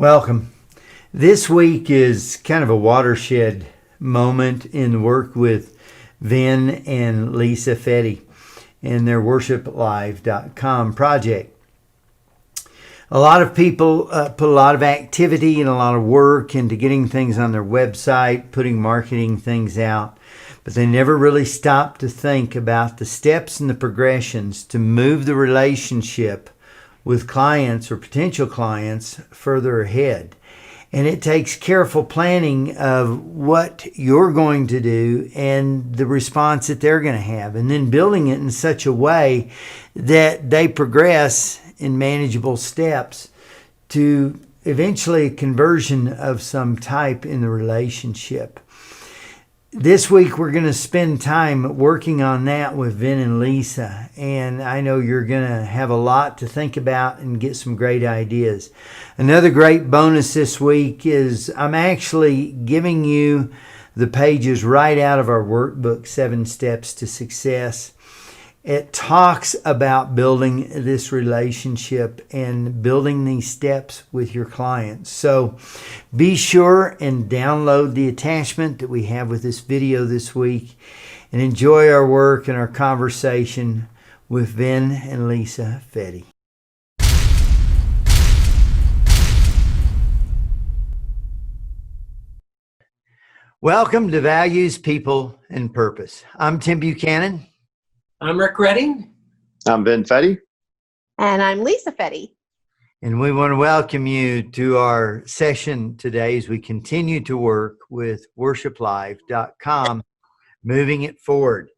Welcome. This week is kind of a watershed moment in the work with Vin and Lisa Fetty and their worshiplive.com project. A lot of people put a lot of activity and a lot of work into getting things on their website, putting marketing things out, but they never really stop to think about the steps and the progressions to move the relationship with clients or potential clients further ahead. And it takes careful planning of what you're going to do and the response that they're going to have, and then building it in such a way that they progress in manageable steps to eventually a conversion of some type in the relationship. This week, we're going to spend time working on that with Vin and Lisa, and I know you're going to have a lot to think about and get some great ideas. Another great bonus this week is I'm actually giving you the pages right out of our workbook, 7 Steps to Success. It talks about building this relationship and building these steps with your clients. So be sure and download the attachment that we have with this video this week and enjoy our work and our conversation with Vin and Lisa Fetty. Welcome to Values, People, and Purpose. I'm Tim Buchanan. I'm Rick Redding. I'm Vin Fetty. And I'm Lisa Fetty. And we want to welcome you to our session today as we continue to work with worshiplive.com, moving it forward.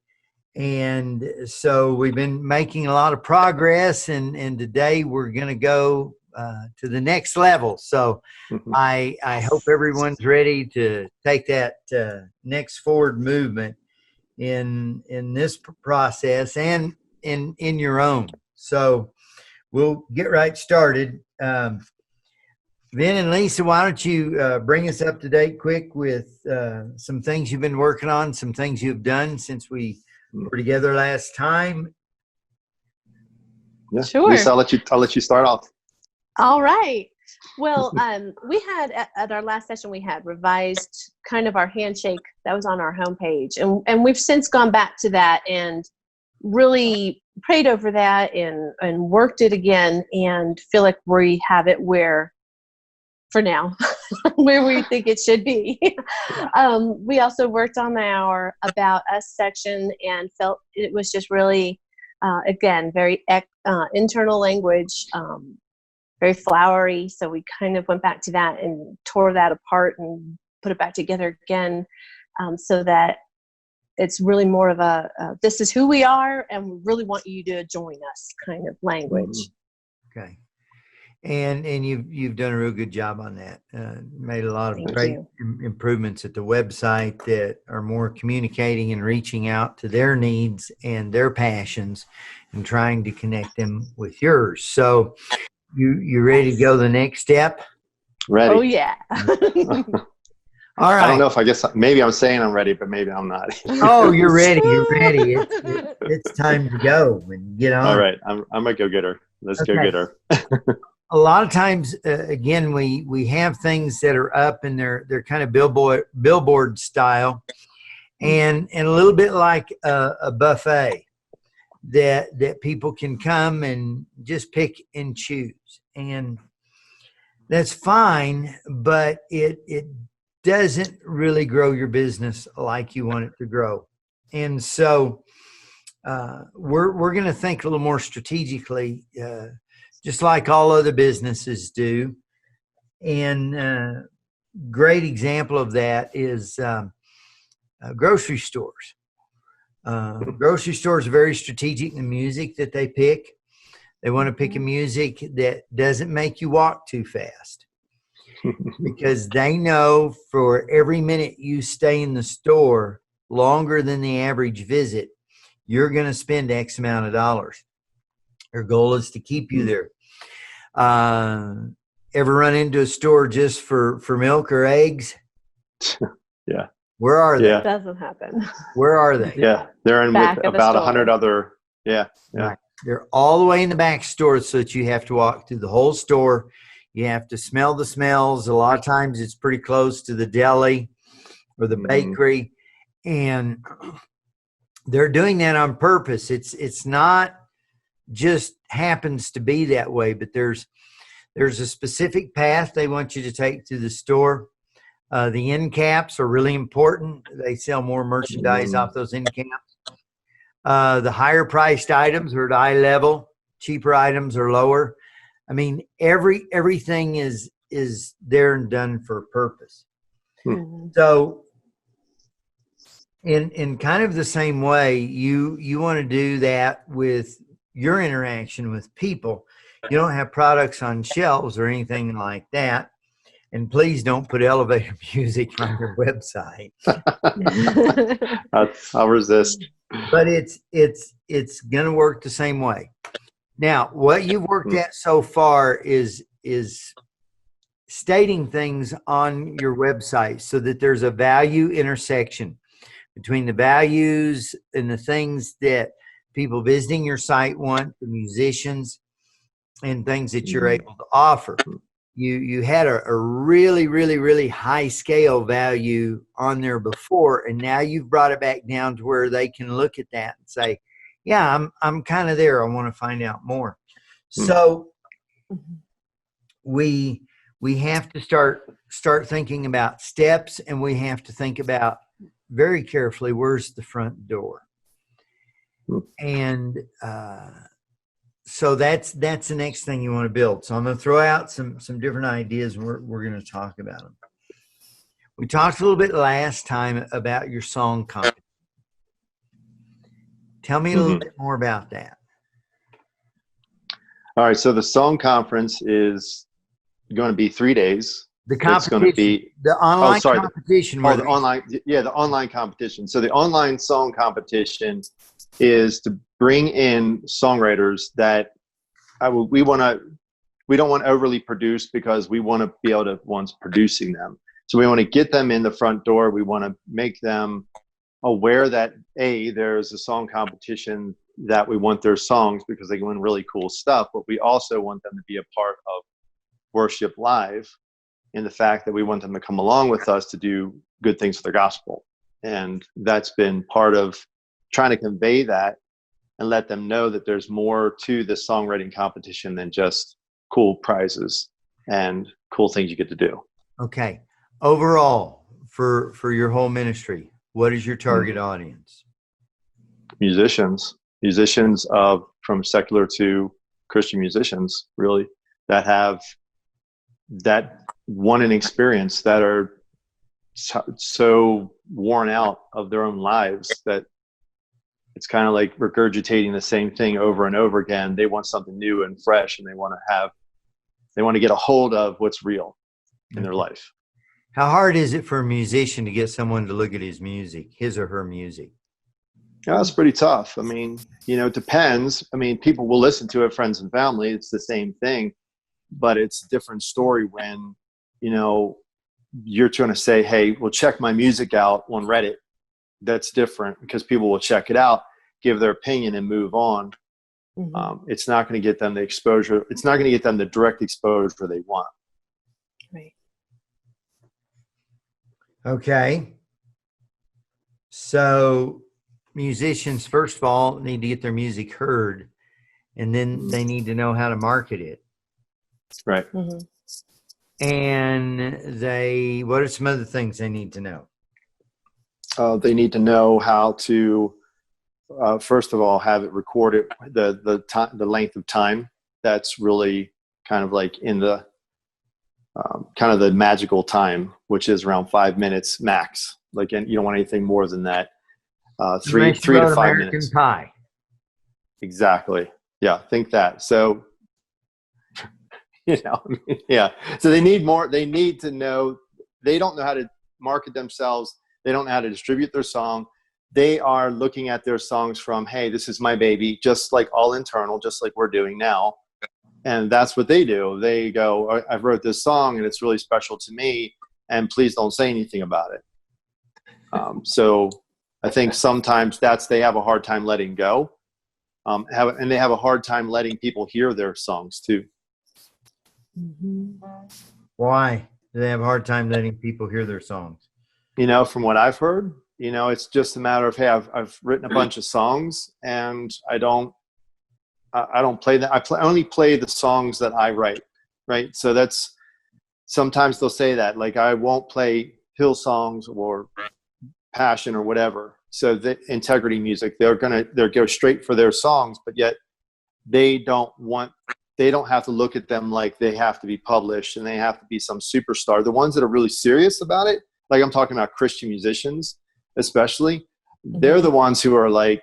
And so we've been making a lot of progress, and today we're going to go to the next level. So I hope everyone's ready to take that next forward movement in this process and in your own. So we'll get right started. Vin and Lisa, why don't you bring us up to date quick with some things you've been working on, some things you've done since we were together last time. Yeah, Sure. Lisa, I'll let you start off. All right. Well, we had at our last session, we had revised kind of our handshake that was on our homepage. And we've since gone back to that and really prayed over that and worked it again, and feel like we have it where, for now, where we think it should be. We also worked on our About Us section and felt it was just really, again, very internal language, very flowery. So we kind of went back to that and tore that apart and put it back together again, so that it's really more of a this is who we are and we really want you to join us kind of language. Okay. And you've done a real good job on that. Made a lot of Thank great you. improvements at the website that are more communicating and reaching out to their needs and their passions and trying to connect them with yours. So you ready to go the next step? Ready. Oh yeah. All right. I don't know if I guess maybe I'm saying I'm ready, but maybe I'm not. Oh, you're ready. You're ready. It's time to go and get on. All right. I'm a go-getter. Let's go get her. A lot of times, again, we have things that are up and they're kind of billboard style, and a little bit like a buffet that people can come and just pick and choose, and that's fine, but it doesn't really grow your business like you want it to grow. And so we're going to think a little more strategically, just like all other businesses do. And a great example of that is grocery stores. Grocery stores are very strategic in the music that they pick. They want to pick a music that doesn't make you walk too fast, because they know for every minute you stay in the store longer than the average visit, you're going to spend X amount of dollars. Their goal is to keep you there. Ever run into a store just for milk or eggs? Yeah. Where are they? Yeah. It doesn't happen. Where are they? Yeah. They're in Back with of the about store. 100 other. Yeah. Yeah. Right. They're all the way in the back store, so that you have to walk through the whole store. You have to smell the smells. A lot of times it's pretty close to the deli or the bakery. And they're doing that on purpose. It's not just happens to be that way, but there's a specific path they want you to take to the store. The end caps are really important. They sell more merchandise off those end caps. The higher priced items are at eye level. Cheaper items are lower. I mean, everything is there and done for a purpose. So in kind of the same way, you want to do that with your interaction with people. You don't have products on shelves or anything like that. And please don't put elevator music on your website. I'll resist. But it's going to work the same way. Now, what you've worked at so far is stating things on your website so that there's a value intersection between the values and the things that people visiting your site want, the musicians, and things that you're able to offer. You had a really, really, really high scale value on there before, and now you've brought it back down to where they can look at that and say, yeah, I'm kind of there. I want to find out more. So we have to start thinking about steps, and we have to think about very carefully, where's the front door? And so that's the next thing you want to build. So I'm going to throw out some different ideas, and we're going to talk about them. We talked a little bit last time about your song competition. Tell me a little bit more about that. All right. So the song conference is going to be 3 days. The competition, it's going to be the online competition. The online competition. So the online song competition is to bring in songwriters that we don't want overly produced, because we want to be able to once producing them. So we want to get them in the front door. We want to make them aware that there's a song competition, that we want their songs because they win really cool stuff, but we also want them to be a part of Worship Live, in the fact that we want them to come along with us to do good things for the gospel. And that's been part of trying to convey that and let them know that there's more to the songwriting competition than just cool prizes and cool things you get to do. Okay. Overall, for your whole ministry, what is your target audience? Musicians from secular to Christian musicians, really, that have that want an experience, that are so worn out of their own lives that it's kind of like regurgitating the same thing over and over again. They want something new and fresh, and they want to get a hold of what's real in their life. How hard is it for a musician to get someone to look at his or her music? Yeah, it's pretty tough. I mean, it depends. I mean, people will listen to it, friends and family. It's the same thing, but it's a different story when, you're trying to say, hey, well, check my music out on Reddit. That's different, because people will check it out, give their opinion, and move on. It's not going to get them the exposure. It's not going to get them the direct exposure they want. Right. Okay. So musicians, first of all, need to get their music heard, and then they need to know how to market it. Right. And what are some other things they need to know? They need to know how to, first of all, have it recorded, the length of time. That's really kind of like in the kind of the magical time, which is around 5 minutes max. And you don't want anything more than that. 3 to 5 American minutes. Pie. Exactly. Yeah. Think that. So, yeah. So they need more. They need to know. They don't know how to market themselves. They don't know how to distribute their song. They are looking at their songs from, hey, this is my baby, just like all internal, just like we're doing now. And that's what they do. They go, I wrote this song and it's really special to me, and please don't say anything about it. So I think sometimes they have a hard time letting go. And they have a hard time letting people hear their songs too. Why do they have a hard time letting people hear their songs? From what I've heard, it's just a matter of, hey, I've written a bunch of songs and I don't play them. I only play the songs that I write. Right. So sometimes they'll say that, like, I won't play Hillsongs or Passion or whatever. So the Integrity Music, they'll go straight for their songs, but yet they don't have to look at them like they have to be published and they have to be some superstar. The ones that are really serious about it, like I'm talking about Christian musicians, especially, they're the ones who are like,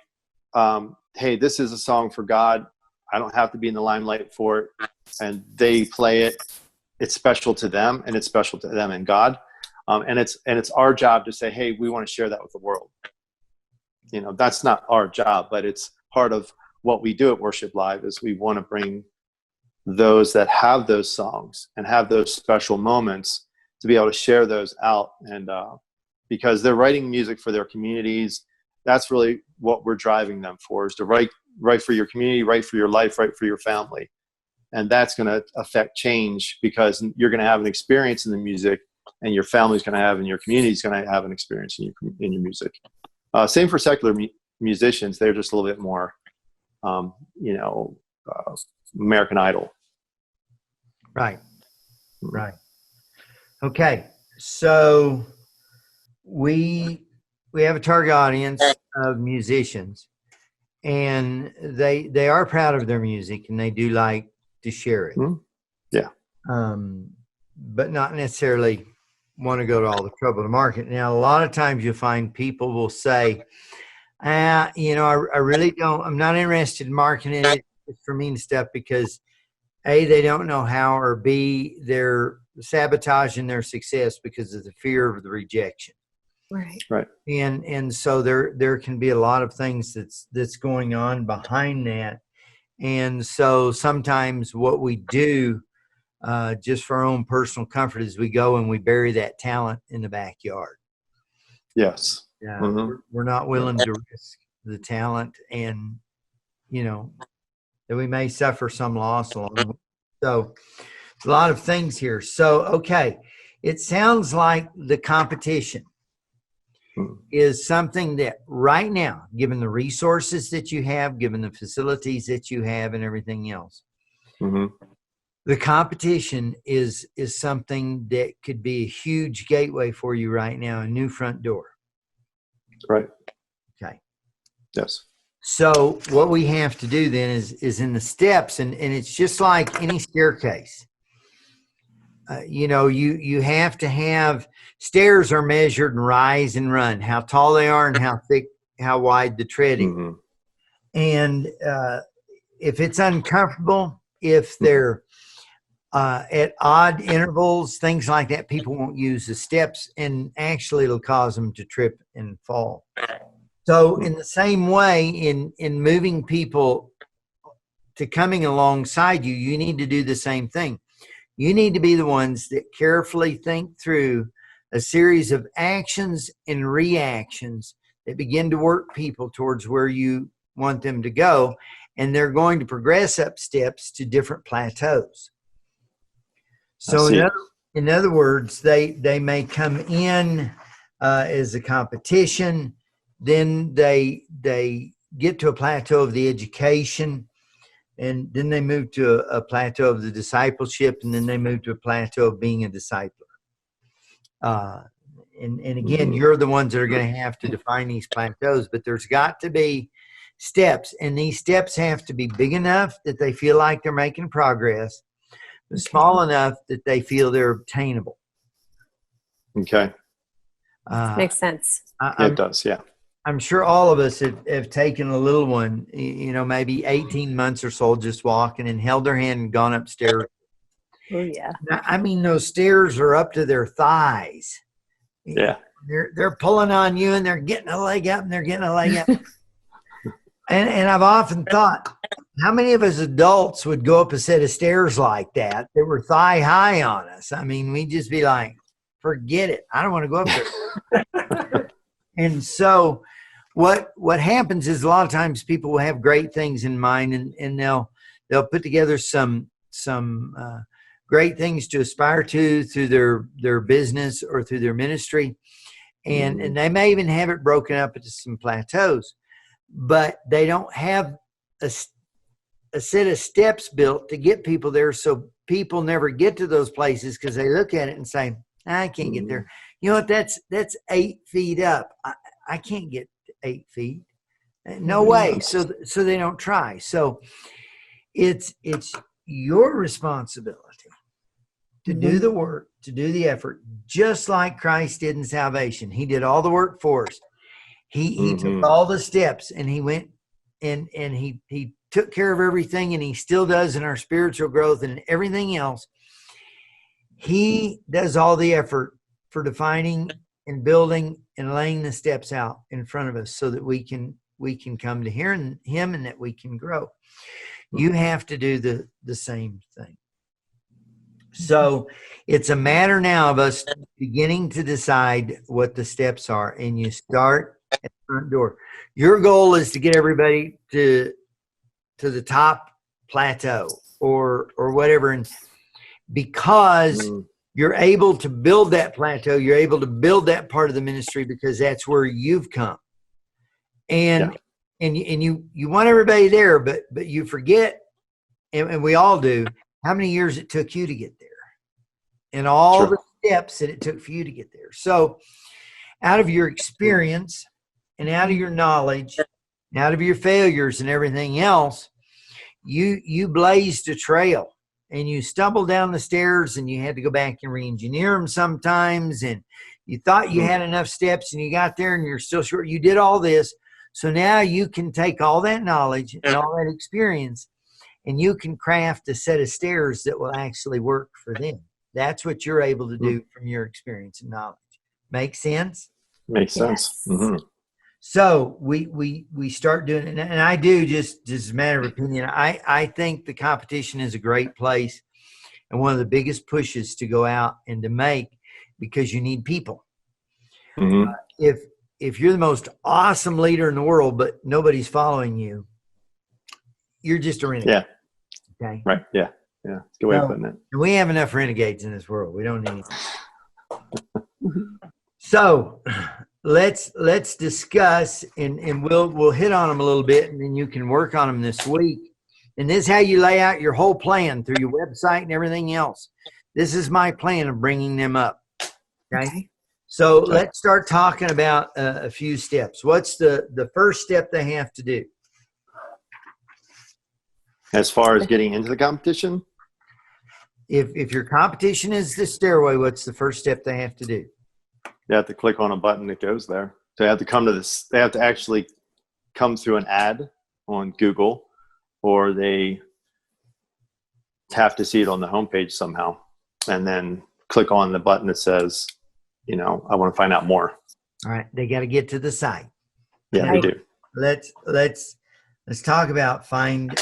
hey, this is a song for God. I don't have to be in the limelight for it. And they play it. It's special to them, and it's special to them and God. And it's our job to say, hey, we want to share that with the world. That's not our job, but it's part of what we do at Worship Live is we want to bring those that have those songs and have those special moments to be able to share those out. And because they're writing music for their communities, that's really what we're driving them for, is to write for your community, write for your life, write for your family. And that's going to affect change, because you're going to have an experience in the music, and your family's going to have, and your community's going to have an experience in your music. Same for secular musicians. They're just a little bit more, American Idol. Right. Okay. So we have a target audience of musicians, and they are proud of their music, and they do like to share it. Mm-hmm. Yeah. But not necessarily want to go to all the trouble to market. Now, a lot of times you'll find people will say, I really don't, I'm not interested in marketing it for me and stuff, because A, they don't know how, or B, they're sabotaging their success because of the fear of the rejection. Right. And so there can be a lot of things that's going on behind that. And so sometimes what we do, just for our own personal comfort, is we go and we bury that talent in the backyard. Yes. We're not willing to risk the talent, and that we may suffer some loss along the way. So a lot of things here. So, okay, it sounds like the competition is something that right now, given the resources that you have, given the facilities that you have and everything else, the competition is something that could be a huge gateway for you right now, a new front door. Right. Okay. Yes. So what we have to do then is in the steps, and it's just like any staircase. You have to have, stairs are measured in rise and run, how tall they are and how thick, how wide the treading. And if it's uncomfortable, if they're at odd intervals, things like that, people won't use the steps, and actually it'll cause them to trip and fall. So in the same way, in moving people to coming alongside you, you need to do the same thing. You need to be the ones that carefully think through a series of actions and reactions that begin to work people towards where you want them to go. And they're going to progress up steps to different plateaus. So in other words, they may come in as a competition, then they get to a plateau of the education, and then they move to a plateau of the discipleship, and then they move to a plateau of being a discipler. And again, you're the ones that are going to have to define these plateaus, but there's got to be steps, and these steps have to be big enough that they feel like they're making progress, but small enough that they feel they're obtainable. Okay. Makes sense. It does. Yeah. I'm sure all of us have taken a little one, maybe 18 months or so, just walking, and held their hand and gone upstairs. Oh, yeah. I mean, those stairs are up to their thighs. Yeah. They're pulling on you, and they're getting a leg up, and they're getting a leg up. And I've often thought, how many of us adults would go up a set of stairs like that were thigh high on us? I mean, we'd just be like, forget it. I don't want to go up there. And so what happens is, a lot of times people will have great things in mind, and they'll put together some great things to aspire to through their business or through their ministry. And they may even have it broken up into some plateaus, but they don't have a set of steps built to get people there. So people never get to those places because they look at it and say, I can't get there. You know what? That's 8 feet up. I can't get 8 feet. No way. So they don't try. So it's your responsibility to do the work, to do the effort, just like Christ did in salvation. He did all the work for us. He took all the steps, and he went and he took care of everything, and he still does in our spiritual growth and everything else. He does all the effort for defining and building and laying the steps out in front of us so that we can come to hear him and that we can grow. You have to do the same thing. So it's a matter now of us beginning to decide what the steps are, and you start at the front door. Your goal is to get everybody to the top plateau or whatever, and because you're able to build that plateau, you're able to build that part of the ministry because that's where you've come, and you want everybody there, but you forget, and we all do, how many years it took you to get there and all the steps that it took for you to get there. So out of your experience and out of your knowledge, and out of your failures and everything else, you blazed a trail, and you stumbled down the stairs, and you had to go back and re-engineer them sometimes, and you thought you had enough steps, and you got there and you're still short. You did all this. So now you can take all that knowledge and all that experience, and you can craft a set of stairs that will actually work for them. That's what you're able to do from your experience and knowledge. Make sense? Makes sense. So we start doing it, and I do, just as a matter of opinion, I think the competition is a great place and one of the biggest pushes to go out and to make, because you need people. If you're the most awesome leader in the world, but nobody's following you, you're just a renegade. Yeah. Okay. Right. Yeah. Yeah. Good way of putting it. And we have enough renegades in this world. We don't need So let's discuss, and we'll hit on them a little bit, and then you can work on them this week. And this is how you lay out your whole plan through your website and everything else. This is my plan of bringing them up. Okay. So let's start talking about a few steps. What's the first step they have to do? As far as getting into the competition? If your competition is the stairway, what's the first step they have to do? They have to click on a button that goes there. So they have to come to this. They have to actually come through an ad on Google, or they have to see it on the homepage somehow, and then click on the button that says, I want to find out more. All right. They got to get to the site. Yeah, they do. Let's talk about find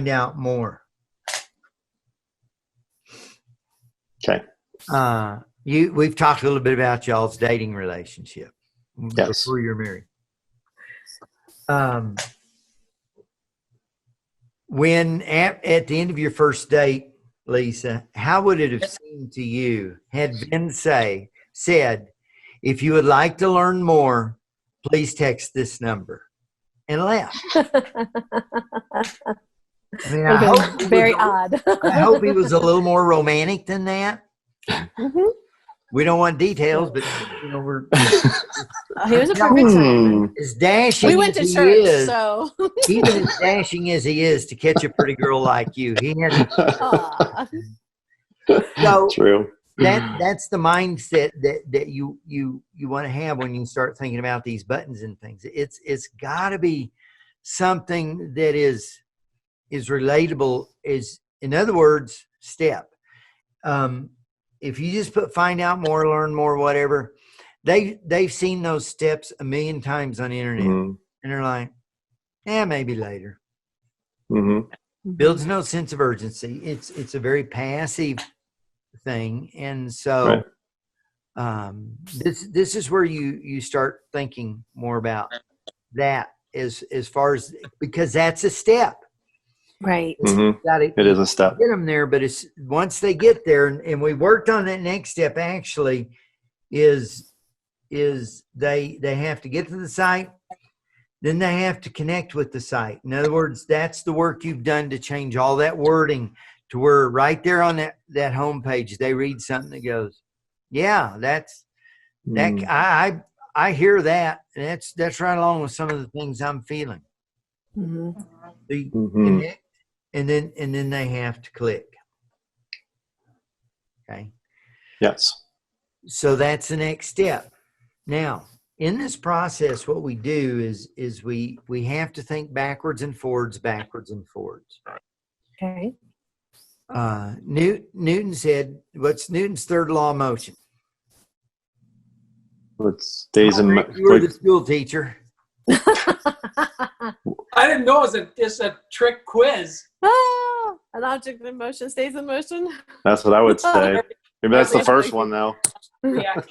out more. Okay. We've talked a little bit about y'all's dating relationship before you're married. When at the end of your first date, Lisa, how would it have seemed to you had Ben said, if you would like to learn more, please text this number, and left? I mean, I hope very odd. I hope he was a little more romantic than that. We don't want details, but we're. He was a perfect time. As dashing We went to as church, he is, so even as dashing as he is, to catch a pretty girl like you, he had. So True. that's the mindset that you want to have when you start thinking about these buttons and things. It's got to be something that is relatable. Is, in other words, step. If you just put find out more, learn more, whatever, they've seen those steps a million times on the internet, and they're like, maybe later. Builds no sense of urgency. It's a very passive thing, and so this is where you start thinking more about that as far as, because that's a step. Right. Mhm. Got to It is a step. get them there, but it's once they get there, and we worked on that next step actually is they have to get to the site, then they have to connect with the site. In other words, that's the work you've done to change all that wording to where right there on that homepage they read something that goes, yeah, that's that. Mm. I hear that, and that's right along with some of the things I'm feeling. Mm-hmm. They Mhm. connect, and then they have to click. Okay. Yes. So that's the next step. Now, in this process, what we do is we have to think backwards and forwards. Okay. Newton said, what's Newton's third law of motion? It stays in. Rick, you were the school teacher. I didn't know it's a trick quiz. An object in motion stays in motion. That's what I would say. Maybe that's the first one, though. Yeah.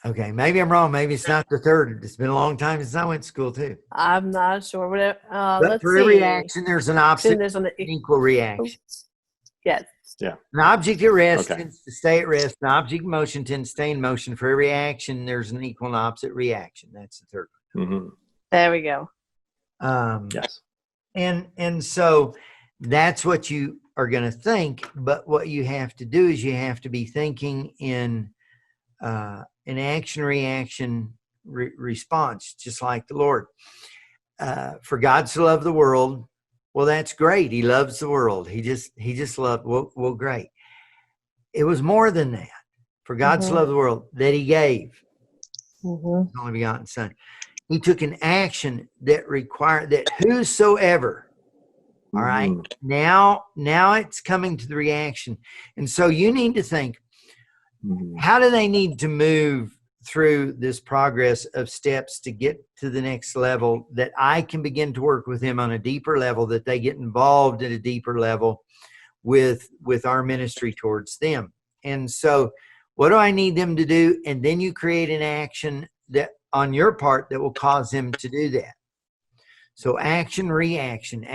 Okay, maybe I'm wrong. Maybe it's not the third. It's been a long time since I went to school too. I'm not sure. Whatever. But Let's for see. every action, there's an opposite There's an and equal reaction. yes. An object at rest Okay. tends to stay at rest. An object in motion tends to stay in motion. For every action, there's an equal and opposite reaction. That's the third Mhm. There we go. one. Yes. And so that's what you are going to think. But what you have to do is you have to be thinking in an action reaction response, just like the Lord. For God so loved the world. Well, that's great. He loves the world. He just loved. Well, great. It was more than that. For God so loved the world that He gave His only begotten Son. He took an action that required that whosoever. All right. Mhm. Now it's coming to the reaction, and so you need to think. Mhm. How do they need to move through this progress of steps to get to the next level that I can begin to work with them on a deeper level, that they get involved at a deeper level with our ministry towards them? And so what do I need them to do? And then you create an action that on your part that will cause them to do that. So action, reaction,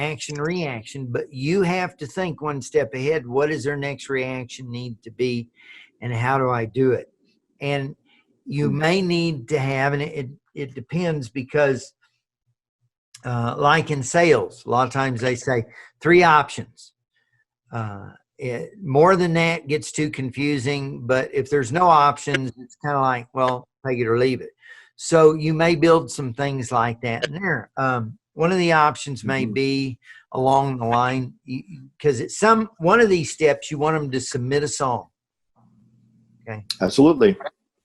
but you have to think one step ahead. What does their next reaction need to be? And how do I do it? And you may need to have, and it depends because like in sales, a lot of times they say 3 options. More than that gets too confusing, but if there's no options, it's kind of like, well, take it or leave it. So you may build some things like that in there. One of the options may be along the line, because it's one of these steps, you want them to submit a song. Okay. Absolutely.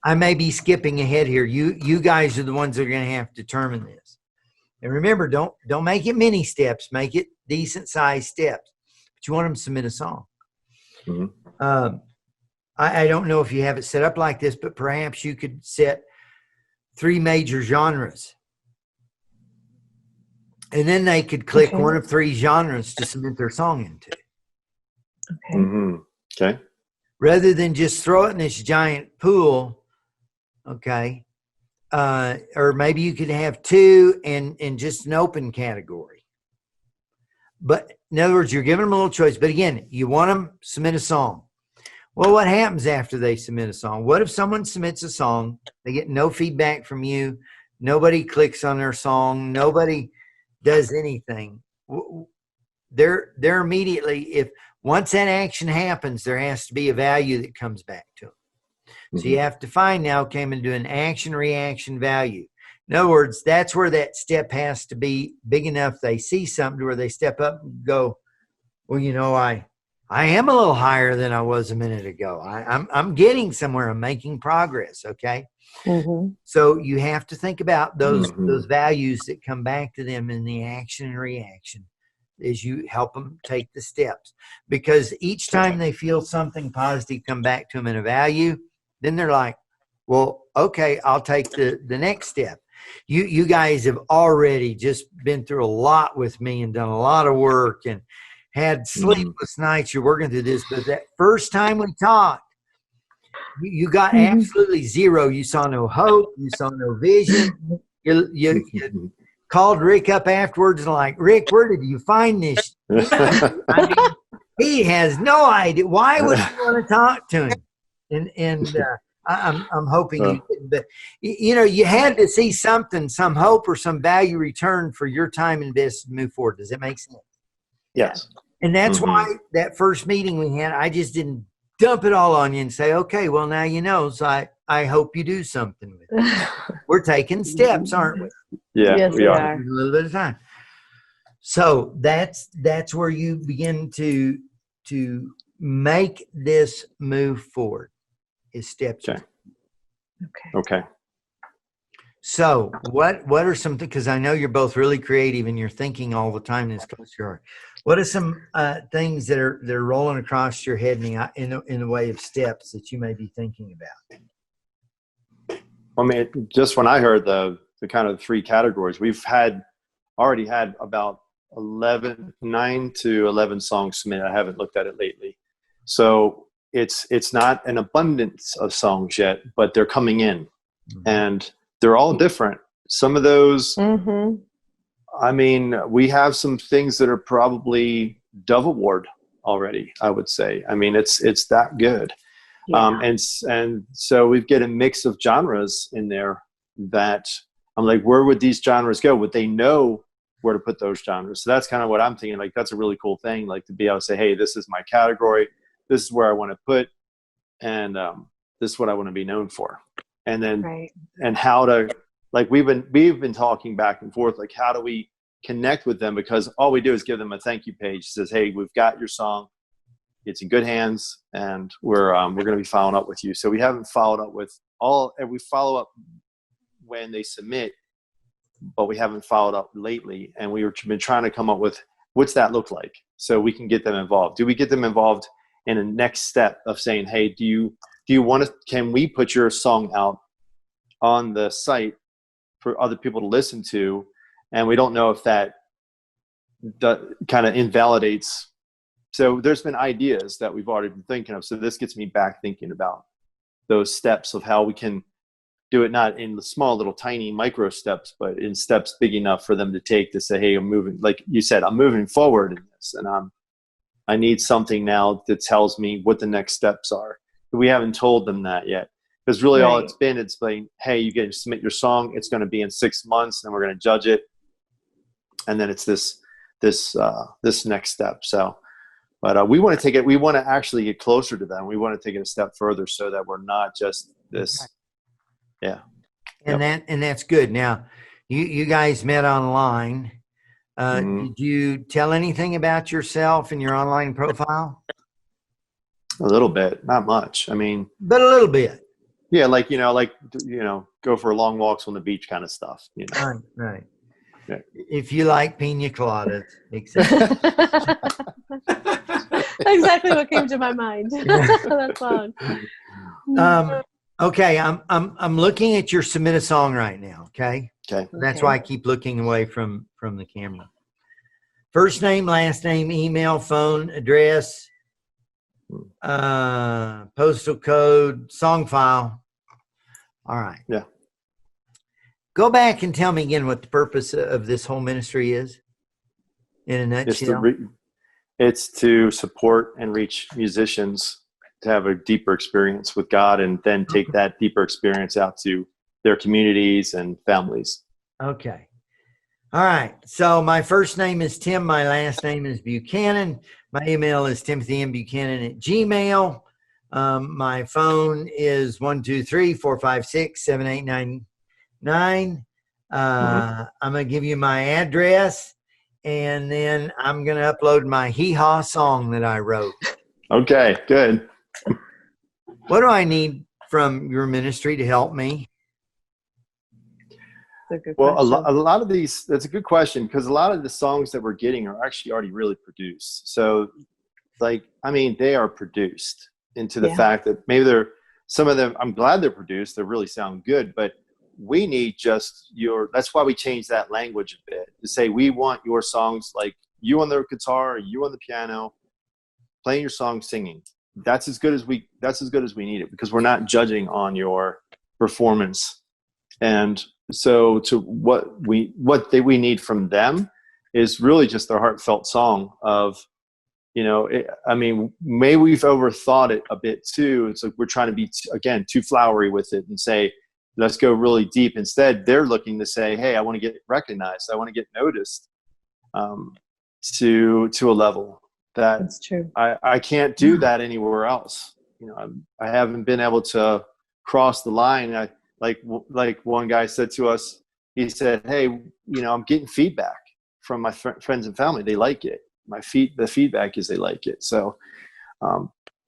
I may be skipping ahead here. You guys are the ones that are going to have to determine this. And remember, don't make it many steps. Make it decent sized steps. But you want them to submit a song. Mhm. I don't know if you have it set up like this, but perhaps you could set 3 major genres. And then they could click one of 3 genres to submit their song into. Okay. Mhm. Okay. Rather than just throw it in this giant pool, okay? Or maybe you could have 2 and just an open category. But in other words, you're giving them a little choice. But again, you want them to submit a song. Well, what happens after they submit a song? What if someone submits a song, they get no feedback from you, nobody clicks on their song, nobody does anything? They're immediately, if once that action happens, there has to be a value that comes back to them. So you have to find now, came into an action reaction value. In other words, that's where that step has to be big enough. They see something to where they step up and go, well, you know, I am a little higher than I was a minute ago. I'm getting somewhere. I'm making progress. Okay. So you have to think about those values that come back to them in the action and reaction as you help them take the steps. Because each time they feel something positive come back to them in a value, then they're like, well, okay, I'll take the next step. You guys have already just been through a lot with me and done a lot of work and had sleepless nights. You're working through this, but that first time we talked, you got absolutely zero. You saw no hope. You saw no vision. called Rick up afterwards and like, Rick, where did you find this? I mean, he has no idea. Why would you want to talk to him? And I'm hoping you didn't. But you had to see something, some hope or some value return for your time invested to move forward. Does that make sense? Yes. And that's why that first meeting we had, I just didn't dump it all on you and say, okay, well, now you know, so I hope you do something with it. We're taking steps, aren't we? Yeah, Yes, we are. A little bit of time. So that's where you begin to make this move forward is step two. Okay. Okay. Okay. So what are some, because I know you're both really creative and you're thinking all the time in this close to your heart. What are some things that are rolling across your head in the way of steps that you may be thinking about? I mean, just when I heard the kind of three categories, we've already had about 9 to 11 songs submitted. I haven't looked at it lately. So it's not an abundance of songs yet, but they're coming in and they're all different. Some of those, I mean, we have some things that are probably Dove Award already, I would say. I mean, it's that good. Yeah. And so we get a mix of genres in there that I'm like, where would these genres go? Would they know where to put those genres? So that's kind of what I'm thinking. Like, that's a really cool thing, like to be able to say, hey, this is my category. This is where I want to put, and this is what I want to be known for. And then, and how to, like, we've been talking back and forth, like, how do we connect with them? Because all we do is give them a thank you page. It says, hey, we've got your song. It's in good hands, and we're going to be following up with you. So we haven't followed up with and we follow up when they submit, but we haven't followed up lately. And we've been trying to come up with what's that look like so we can get them involved. Do we get them involved in a next step of saying, hey, do you want to, can we put your song out on the site for other people to listen to? And we don't know if that kind of invalidates. So there's been ideas that we've already been thinking of. So this gets me back thinking about those steps of how we can do it, not in the small little tiny micro steps, but in steps big enough for them to take to say, hey, I'm moving, like you said, I'm moving forward in this, and I need something now that tells me what the next steps are. But we haven't told them that yet, because really all it's been, hey, you get to submit your song. It's going to be in 6 months, and we're going to judge it. And then it's this next step. So, but we want to take it. We want to actually get closer to them. We want to take it a step further so that we're not just this. Yeah. And that's good. Now, you guys met online. Did you tell anything about yourself in your online profile? A little bit, not much. I mean, but a little bit. Yeah, like go for long walks on the beach kind of stuff. Right. Yeah. If you like pina coladas, exactly. Exactly what came to my mind. That song. Okay, I'm looking at your submit a song right now. Okay. That's why I keep looking away from the camera. First name, last name, email, phone, address, postal code, song file. All right. Yeah. Go back and tell me again what the purpose of this whole ministry is in a nutshell. It's to support and reach musicians to have a deeper experience with God, and then take that deeper experience out to their communities and families. Okay. All right. So my first name is Tim. My last name is Buchanan. My email is timothyMbuchanan@gmail. My phone is 123-456-7899. I'm going to give you my address, and then I'm going to upload my hee-haw song that I wrote. Okay, good. What do I need from your ministry to help me? Well, a lot of these, that's a good question, because a lot of the songs that we're getting are actually already really produced. So, they are produced into the fact that maybe some of them, I'm glad they're produced, they really sound good, but we need just that's why we changed that language a bit, to say we want your songs, like you on the guitar, you on the piano, playing your song, singing. That's as good as we need it, because we're not judging on your performance And so to what we need from them is really just their heartfelt song of, maybe we've overthought it a bit too. It's like we're trying to be, again, too flowery with it and say, let's go really deep. Instead, they're looking to say, hey, I want to get recognized. I want to get noticed to a level that That's true. I can't do that anywhere else. I haven't been able to cross the line. Like one guy said to us, he said, hey, I'm getting feedback from my friends and family. They like it. The feedback is they like it. So,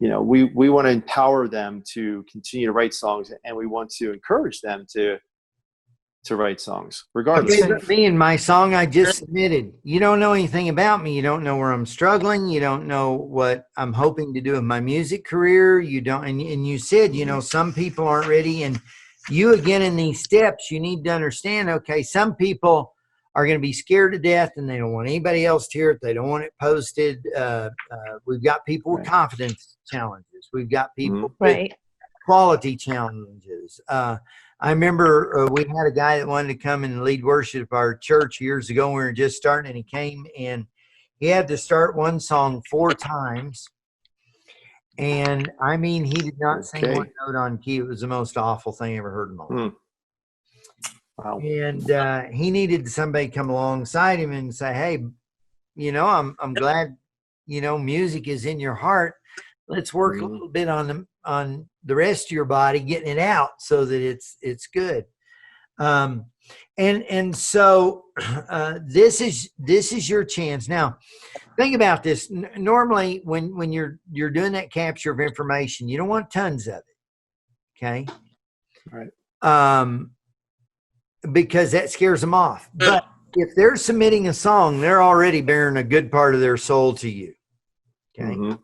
we want to empower them to continue to write songs, and we want to encourage them to write songs regardless. Okay, me and my song I just submitted. You don't know anything about me. You don't know where I'm struggling. You don't know what I'm hoping to do in my music career. You don't, and you said, some people aren't ready. And you, again, in these steps, you need to understand, okay, some people are going to be scared to death and they don't want anybody else to hear it. They don't want it posted. We've got people with confidence challenges. We've got people with quality challenges. I remember we had a guy that wanted to come and lead worship at our church years ago. We were just starting, and he came and he had to start one song 4 times. And he did not sing one note on key. It was the most awful thing I ever heard in my life. Wow. And he needed somebody to come alongside him and say, hey, I'm glad, music is in your heart. Let's work a little bit on the rest of your body, getting it out so that it's good. And so this is your chance. Now, think about this. Normally, when you're doing that capture of information, you don't want tons of it. Okay. Right. Because that scares them off. But if they're submitting a song, they're already bearing a good part of their soul to you. Okay. Mm-hmm.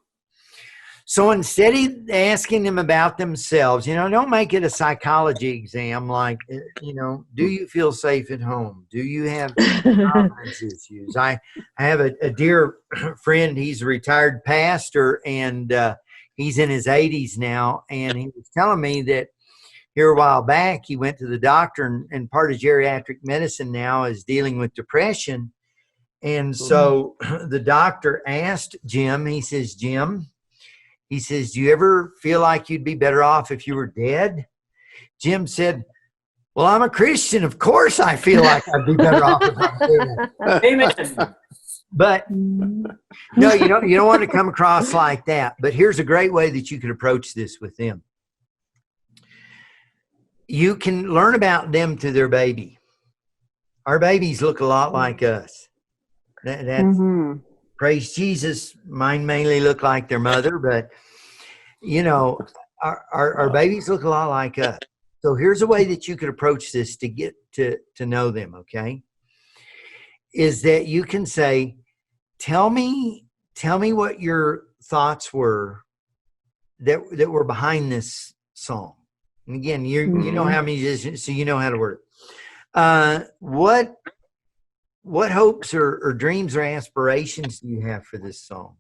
So instead of asking them about themselves, don't make it a psychology exam like, do you feel safe at home? Do you have confidence issues? I have a dear friend. He's a retired pastor, and he's in his 80s now. And he was telling me that here a while back, he went to the doctor, and part of geriatric medicine now is dealing with depression. And so the doctor asked Jim, he says, Jim, he says, do you ever feel like you'd be better off if you were dead? Jim said, well, I'm a Christian. Of course I feel like I'd be better off if I'm dead. Amen. But no, you don't want to come across like that. But here's a great way that you could approach this with them. You can learn about them through their baby. Our babies look a lot like us. That's praise Jesus. Mine mainly look like their mother, but our babies look a lot like us. So here's a way that you could approach this to get to know them. Okay, is that you can say, tell me what your thoughts were that were behind this song. And again, you know how musicians, so you know how to word it. What hopes or dreams or aspirations do you have for this song?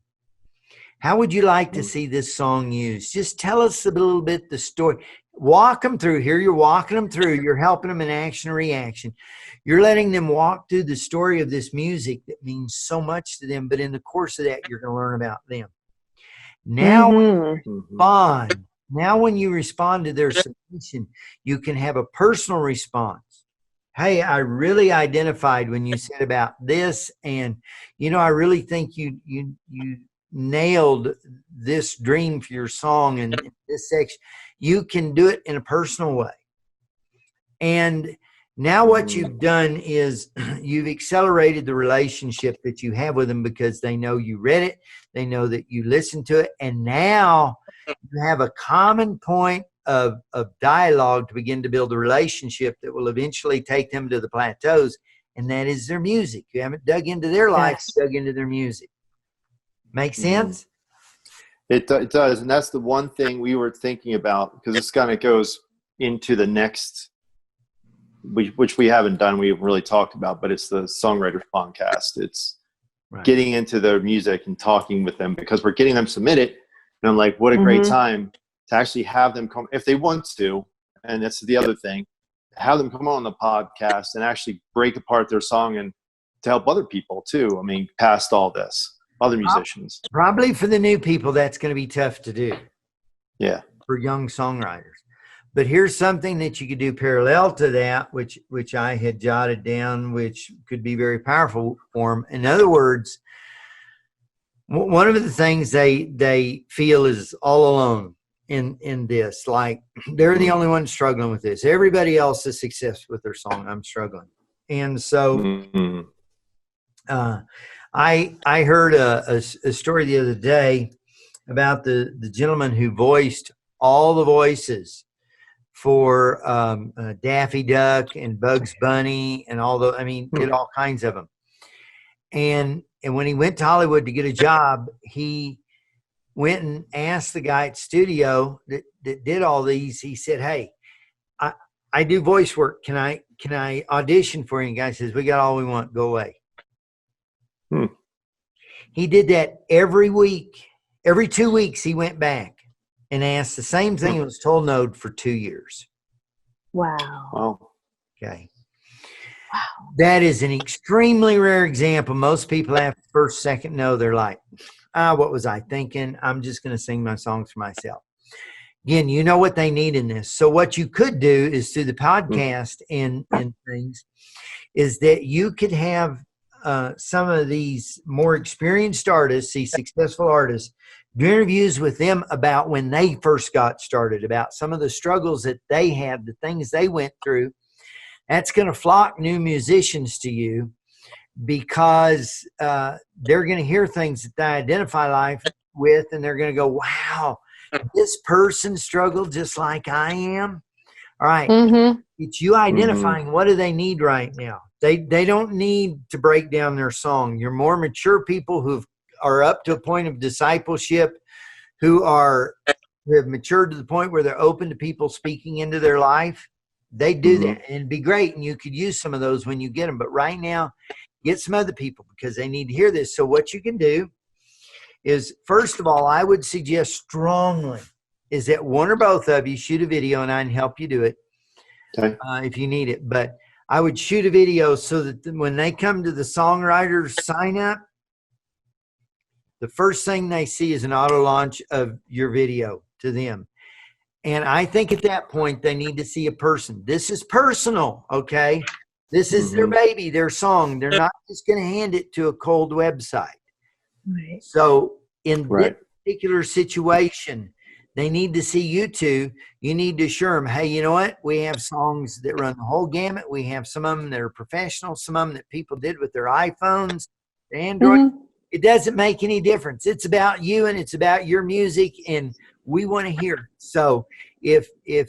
How would you like to see this song used? Just tell us a little bit the story. Walk them through. Here you're walking them through. You're helping them in action and reaction. You're letting them walk through the story of this music that means so much to them. But in the course of that, you're going to learn about them. Now, when you respond to their submission, you can have a personal response. Hey, I really identified when you said about this, and I really think you nailed this dream for your song and this section. You can do it in a personal way. And now what you've done is you've accelerated the relationship that you have with them because they know you read it, they know that you listened to it, and now you have a common point of dialogue to begin to build a relationship that will eventually take them to the plateaus, and that is their music. You haven't dug into their life, dug into their music. Make sense? It does, and that's the one thing we were thinking about, because this kind of goes into the next, which we haven't done, we haven't really talked about, but it's the Songwriters Podcast. It's getting into their music and talking with them, because we're getting them submitted, and I'm like, what a great time to actually have them come if they want to. And that's the other thing, have them come on the podcast and actually break apart their song and to help other people too. I mean, past all this, other musicians. Probably for the new people, that's going to be tough to do. Yeah. For young songwriters. But here's something that you could do parallel to that, which I had jotted down, which could be very powerful for them. In other words, one of the things they feel is all alone in this. Like, they're the only ones struggling with this. Everybody else is successful with their song. I'm struggling. And so I heard a story the other day about the gentleman who voiced all the voices for Daffy Duck and Bugs Bunny and did all kinds of them. And when he went to Hollywood to get a job, he went and asked the guy at studio that did all these. He said, "Hey, I do voice work. Can I audition for you?" And the guy says, "We got all we want. Go away." He did that every week. Every 2 weeks, he went back and asked the same thing and was told no for 2 years. Wow. Okay. Wow. That is an extremely rare example. Most people after the first, second no, they're like, what was I thinking? I'm just going to sing my songs for myself. Again, you know what they need in this. So what you could do is through the podcast and things is that you could have some of these more experienced artists, these successful artists, do interviews with them about when they first got started, about some of the struggles that they had, the things they went through. That's going to flock new musicians to you because they're going to hear things that they identify life with, and they're going to go, wow, this person struggled just like I am. All right. Mm-hmm. It's you identifying what do they need right now. They don't need to break down their song. You're more mature people who are up to a point of discipleship, who have matured to the point where they're open to people speaking into their life. They do that, and it'd be great, and you could use some of those when you get them. But right now, get some other people because they need to hear this. So what you can do is, first of all, I would suggest strongly is that one or both of you shoot a video, and I can help you do it if you need it. But I would shoot a video so that when they come to the songwriters sign up, the first thing they see is an auto launch of your video to them. And I think at that point, they need to see a person. This is personal, okay? This is their baby, their song. They're not just going to hand it to a cold website. Right. So in this particular situation, they need to see you two. You need to assure them, hey, you know what? We have songs that run the whole gamut. We have some of them that are professional, some of them that people did with their iPhones, Android. It doesn't make any difference. It's about you and it's about your music, and we want to hear it. So if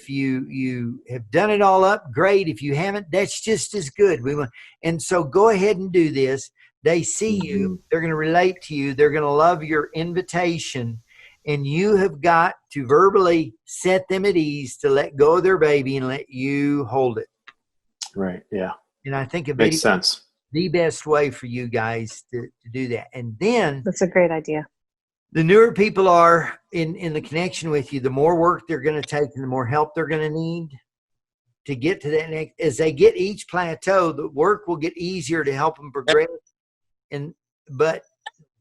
you have done it all up, great. If you haven't, that's just as good. And so go ahead and do this. They see you. They're going to relate to you. They're going to love your invitation. And you have got to verbally set them at ease to let go of their baby and let you hold it. Right. Yeah. And I think it makes sense. The best way for you guys to do that. And then That's a great idea. the newer people are in the connection with you, the more work they're going to take and the more help they're going to need to get to that next. As they get each plateau, the work will get easier to help them progress. But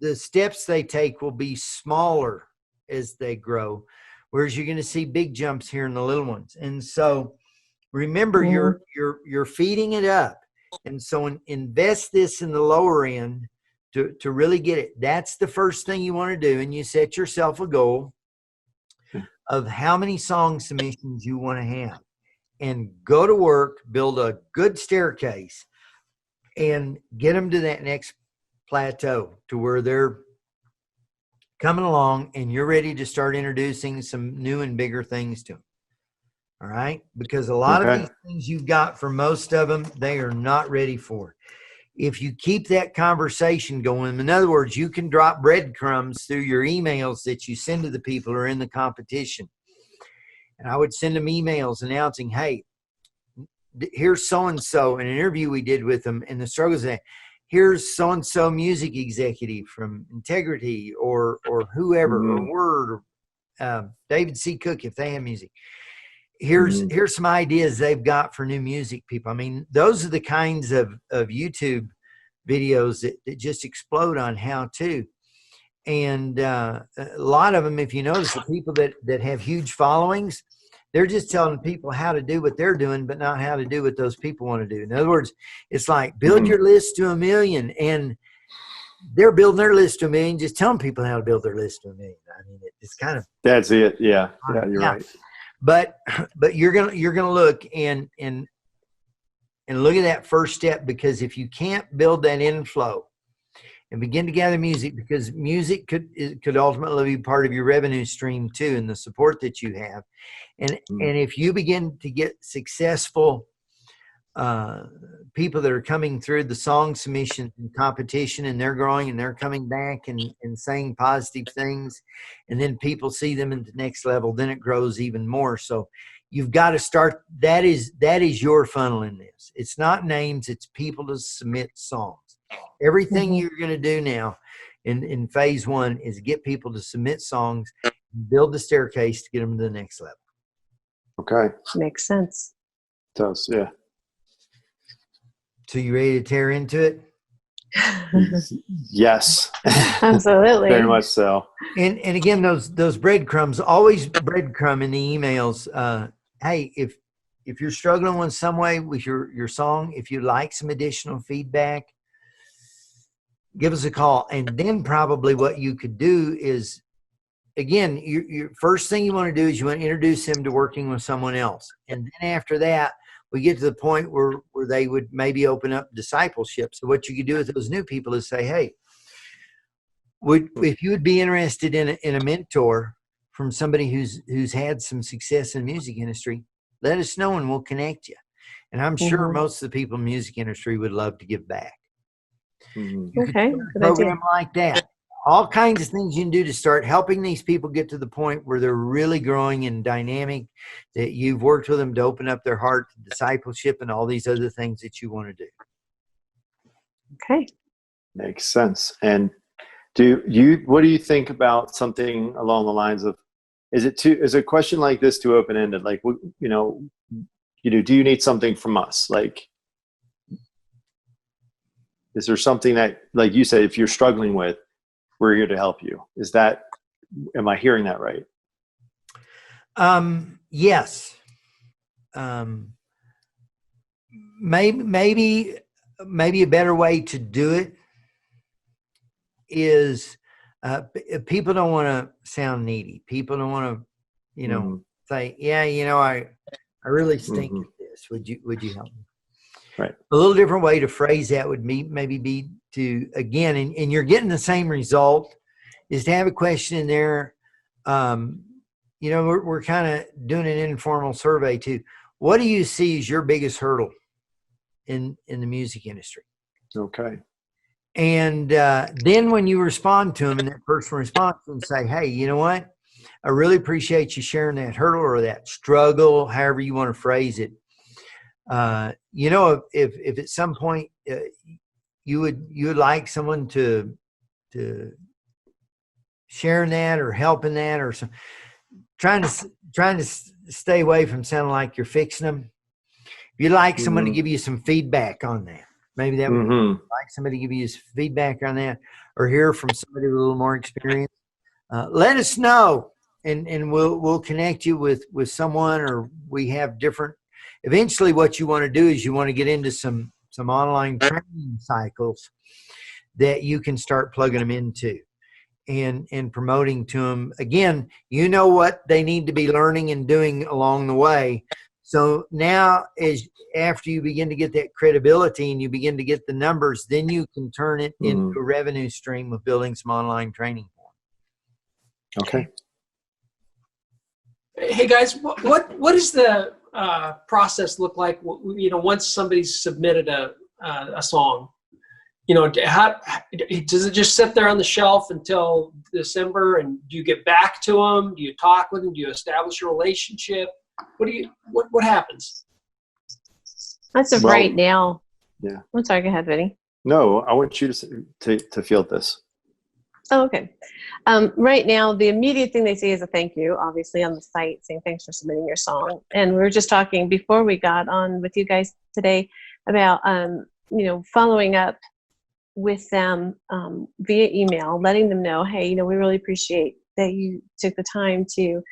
the steps they take will be smaller as they grow, whereas you're going to see big jumps here in the little ones. And so remember, you're feeding it up. And so invest this in the lower end to really get it. That's the first thing you want to do. And you set yourself a goal of how many song submissions you want to have, and go to work, build a good staircase, and get them to that next plateau to where they're coming along and you're ready to start introducing some new and bigger things to them. All right? Because a lot of these things you've got, for most of them, they are not ready for. If you keep that conversation going, in other words, you can drop breadcrumbs through your emails that you send to the people who are in the competition. And I would send them emails announcing, hey, here's so-and-so, an interview we did with them and the struggles of that. Here's so-and-so music executive from Integrity or whoever, or Word, or David C. Cook, if they have music. here's some ideas they've got for new music people. I mean, those are the kinds of YouTube videos that just explode on how to. And a lot of them, if you notice, the people that have huge followings, they're just telling people how to do what they're doing, but not how to do what those people want to do. In other words, it's like build your list to 1 million, and they're building their list to 1 million, just telling people how to build their list to 1 million. I mean, it's kind of, That's it. Yeah. Yeah, you're right. But you're gonna look and look at that first step, because if you can't build that inflow and begin to gather music, because music could ultimately be part of your revenue stream too, and the support that you have. And if you begin to get successful people that are coming through the song submission and competition, and they're growing and they're coming back and saying positive things, and then people see them at the next level, then it grows even more. So you've got to start. That is your funnel in this. It's not names, it's people to submit songs. Everything you're going to do now in phase 1 is get people to submit songs, build the staircase to get them to the next level. Okay. Makes sense. It does. Yeah. So you ready to tear into it? Yes. Absolutely. Very much so. And again, those breadcrumbs, always breadcrumb in the emails. Hey, if you're struggling in some way with your song, if you'd like some additional feedback, give us a call. And then probably what you could do is, again, your first thing you want to do is you want to introduce them to working with someone else. And then after that, we get to the point where they would maybe open up discipleship. So what you could do with those new people is say, hey, if you would be interested in a mentor from somebody who's had some success in the music industry, let us know and we'll connect you. And I'm sure most of the people in the music industry would love to give back. Okay. A program like that. All kinds of things you can do to start helping these people get to the point where they're really growing and dynamic, that you've worked with them to open up their heart to discipleship and all these other things that you want to do. Okay. Makes sense. And what do you think about something along the lines of, is a question like this too open-ended? Like, do you need something from us? Like, is there something that, like you said, if you're struggling with, we're here to help you? Am I hearing that right? Yes. Maybe a better way to do it is, people don't want to sound needy. People don't want to, say, yeah, I really stink at this. Would you help me? Right. A little different way to phrase that would maybe be to, again, and you're getting the same result, is to have a question in there. We're kind of doing an informal survey too. What do you see as your biggest hurdle in the music industry? Okay. And then when you respond to them in that personal response and say, hey, you know what? I really appreciate you sharing that hurdle or that struggle, however you want to phrase it. If at some point you would like someone to share that or help in that, or some trying to stay away from sounding like you're fixing them. If you'd like someone to give you some feedback on that, maybe that would like somebody to give you some feedback on that, or hear from somebody with a little more experience. Let us know, and we'll connect you with someone, or we have different. Eventually, what you want to do is you want to get into some online training cycles that you can start plugging them into and promoting to them. Again, you know what they need to be learning and doing along the way. So now, after you begin to get that credibility and you begin to get the numbers, then you can turn it into a revenue stream of building some online training for them. Okay. Hey guys, what does the process look like? Once somebody's submitted a song, how does it just sit there on the shelf until December? And do you get back to them? Do you talk with them? Do you establish a relationship? What happens? That's right now. Yeah. I'm sorry. Go ahead, Vinny. No, I want you to field this. Oh, okay. Right now, the immediate thing they see is a thank you, obviously, on the site saying thanks for submitting your song. And we were just talking before we got on with you guys today about, following up with them via email, letting them know, hey, we really appreciate that you took the time to,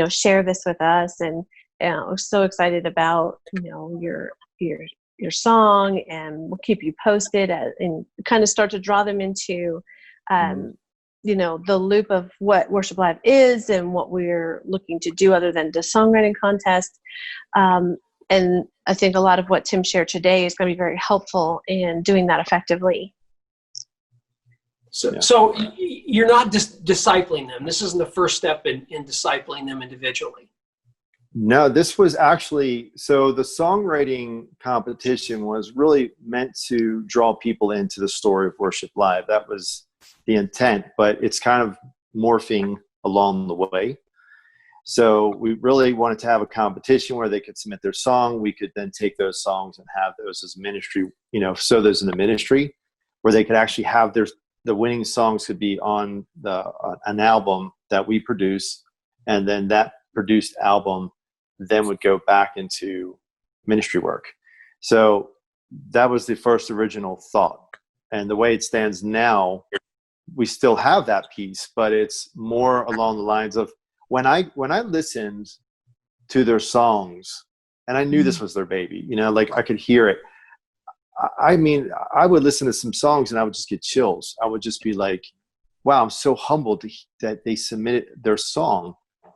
share this with us. And we're so excited about, your song, and we'll keep you posted and kind of start to draw them into, the loop of what Worship Live is and what we're looking to do other than the songwriting contest. And I think a lot of what Tim shared today is going to be very helpful in doing that effectively. So you're not just discipling them. This isn't the first step in discipling them individually. No, this was actually, so the songwriting competition was really meant to draw people into the story of Worship Live. That was the intent, but it's kind of morphing along the way. So we really wanted to have a competition where they could submit their song. We could then take those songs and have those as ministry, sow those in the ministry, where they could actually have the winning songs could be on an album that we produce, and then that produced album then would go back into ministry work. So that was the first original thought. And the way it stands now, we still have that piece, but it's more along the lines of when I listened to their songs, and I knew this was their baby, I could hear it. I mean, I would listen to some songs and I would just get chills. I would just be like, wow, I'm so humbled that they submitted their song.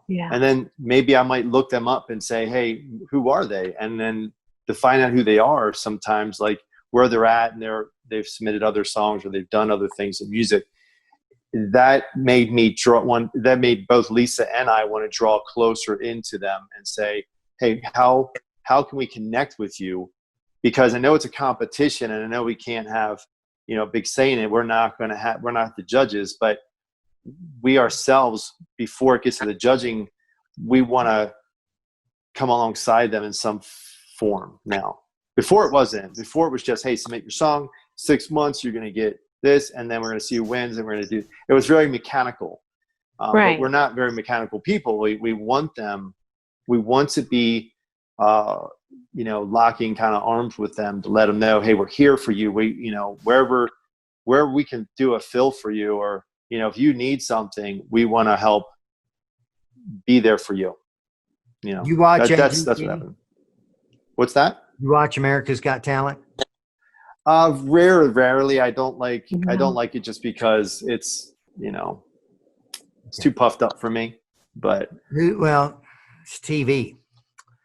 Yeah. And then maybe I might look them up and say, hey, who are they? And then to find out who they are, sometimes like where they're at, and they've submitted other songs or they've done other things in music. That made me that made both Lisa and I want to draw closer into them and say, hey, how can we connect with you? Because I know it's a competition, and I know we can't have, a big say in it. We're not the judges, but we ourselves, before it gets to the judging, we want to come alongside them in some form now. Before it was just, hey, submit your song, 6 months, you're going to get this, and then we're going to see who wins, and we're going to do it. Was very mechanical. Right. But we're not very mechanical people. We want to be locking kind of arms with them to let them know, hey, we're here for you. We, wherever we can do a fill for you, or if you need something, we want to help be there for you. You watch that's what happened. What's that? You watch America's Got Talent? Rarely. I don't like it just because it's it's too puffed up for me. But Well, it's TV.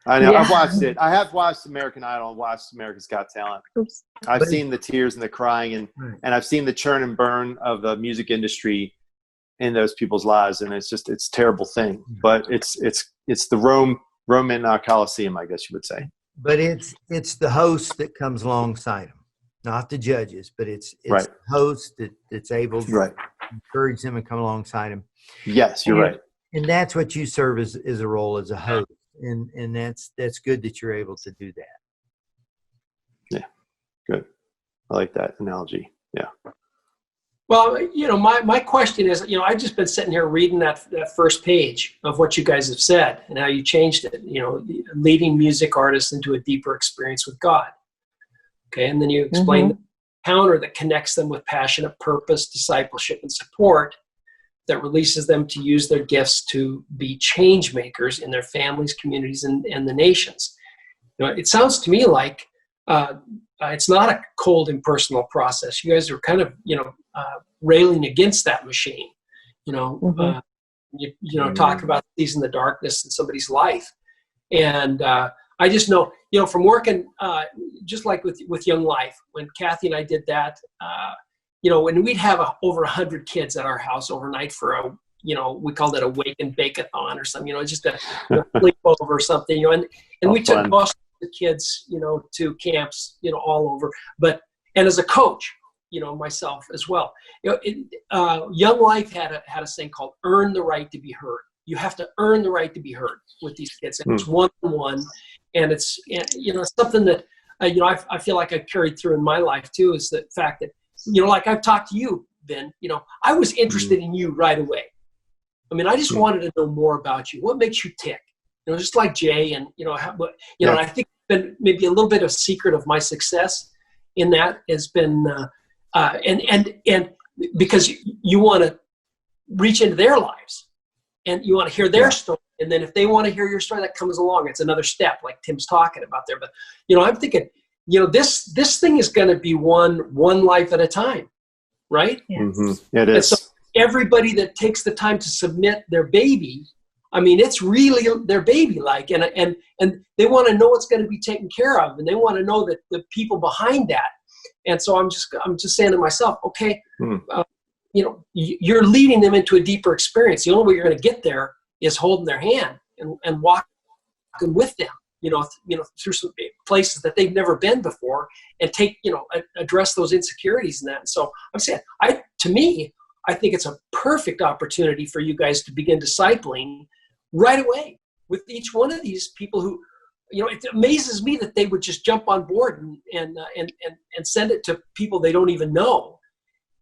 I know. Yeah. I've watched it. I have watched American Idol and watched America's Got Talent. Oops. I've seen the tears and the crying, and I've seen the churn and burn of the music industry in those people's lives, and it's a terrible thing. But it's the Roman Coliseum, I guess you would say. But it's the host that comes alongside them, not the judges, but it's right. the host that's able to right. encourage them and come alongside them. Yes, you're right. And that's what you serve as a role as a host. And that's good that you're able to do that. Yeah, good. I like that analogy. Yeah. Well, my question is, I've just been sitting here reading that first page of what you guys have said and how you changed it, leading music artists into a deeper experience with God. Okay. And then you explain the encounter that connects them with passionate purpose, discipleship, and support that releases them to use their gifts to be change makers in their families, communities, and the nations. It sounds to me like it's not a cold, impersonal process. You guys are kind of, railing against that machine. Talk about seizing the darkness in somebody's life. And I just know, from working just like with Young Life, when Kathy and I did that, when we'd have over 100 kids at our house overnight for we called it a wake and bake-a-thon or something, just a sleepover or something, and we took most of the kids, to camps, all over. And as a coach, myself as well, Young Life had a saying called "Earn the right to be heard." You have to earn the right to be heard with these kids. And it's one-on-one, and it's something that I feel like I carried through in my life too, is the fact that like I've talked to you Ben, I was interested in you right away. I mean, I just wanted to know more about you. What makes you tick? Just like Jay, and and I think it's been maybe a little bit of secret of my success in that has been, and because you want to reach into their lives, and you want to hear their story, and then if they want to hear your story, that comes along. It's another step, like Tim's talking about there. But I'm thinking, this thing is going to be one life at a time, right? Mm-hmm. It is. And so everybody that takes the time to submit their baby, I mean, it's really their baby like, and they want to know what's going to be taken care of, and they want to know that the people behind that. And so I'm just saying to myself, okay, you're leading them into a deeper experience. The only way you're going to get there is holding their hand and walking with them, through some places that they've never been before, and address those insecurities and that. And so I'm saying, I think it's a perfect opportunity for you guys to begin discipling right away with each one of these people who, it amazes me that they would just jump on board and send it to people they don't even know.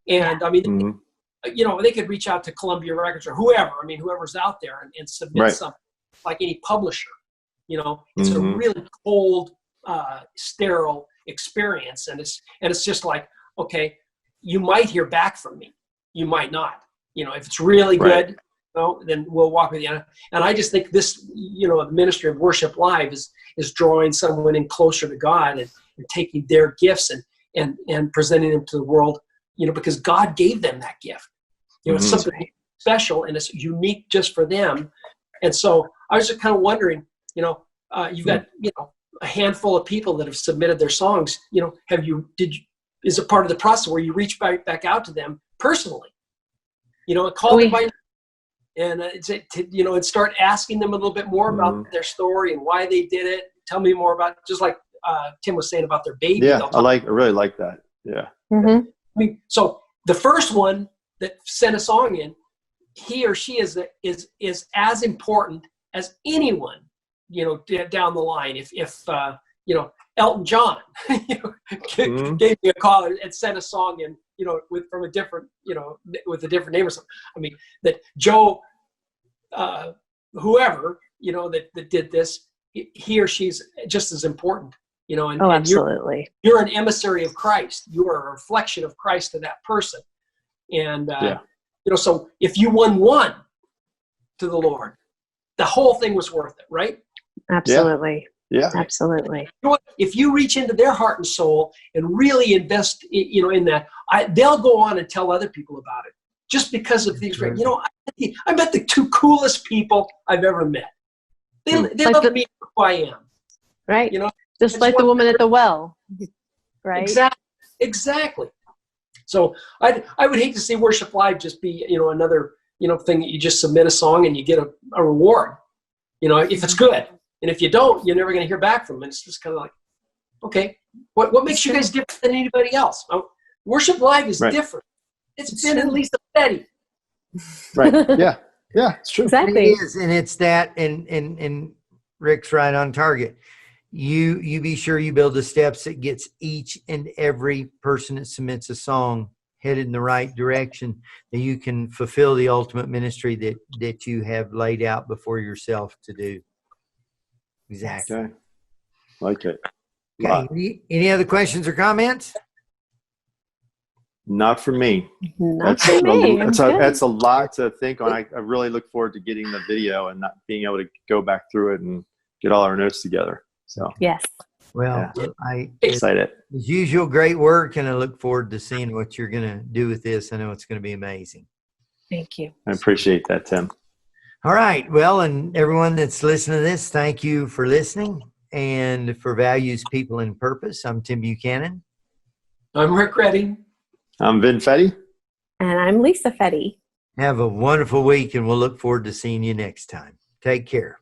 And I mean, they could reach out to Columbia Records or whoever, whoever's out there and submit something like any publisher. It's a really cold, sterile experience. And it's just like, okay, you might hear back from me. You might not, if it's really good, then we'll walk with you. And I just think this, the Ministry of Worship Live is drawing someone in closer to God and taking their gifts and presenting them to the world, because God gave them that gift. It's something special and it's unique just for them. And so I was just kind of wondering, you've got, a handful of people that have submitted their songs, is it part of the process where you reach back out to them personally, and call them by and and start asking them a little bit more about their story and why they did it. Tell me more about, just like Tim was saying about their baby. Yeah, I really like that. Yeah. Mm-hmm. So the first one that sent a song in, he or she is as important as anyone, down the line. If Elton John gave me a call and sent a song in, from a different, with a different name or something. I mean, that Joe, whoever, that did this, he or she's just as important, and absolutely. You're an emissary of Christ. You are a reflection of Christ to that person. And, so if you won one to the Lord, the whole thing was worth it, right? Absolutely. Yeah. Absolutely. If you reach into their heart and soul and really invest, in that, they'll go on and tell other people about it just because of these. I met the two coolest people I've ever met. They love me for who I am. Right. Just like the woman at the well. Right. Exactly. So I would hate to see Worship Live just be, another, thing that you just submit a song and you get a reward, if it's good. And if you don't, you're never going to hear back from them. It's just kind of like, okay, what makes you guys different than anybody else? Worship Live is different. It's Ben and Lisa Fetty. Right. Yeah. Yeah, it's true. Exactly. It is, and it's that, and Rick's right on target. You be sure you build the steps that gets each and every person that submits a song headed in the right direction, that you can fulfill the ultimate ministry that you have laid out before yourself to do. Exactly. Okay. Like it. Okay. Any other questions or comments? Not for me. Not for me. That's a lot to think on. I really look forward to getting the video and not being able to go back through it and get all our notes together. So yes. Well, I excited. As usual, great work, and I look forward to seeing what you're going to do with this. I know it's going to be amazing. Thank you. I appreciate that, Tim. All right. Well, and everyone that's listening to this, thank you for listening. And for Values, People, and Purpose, I'm Tim Buchanan. I'm Rick Redding. I'm Vin Fetty. And I'm Lisa Fetty. Have a wonderful week, and we'll look forward to seeing you next time. Take care.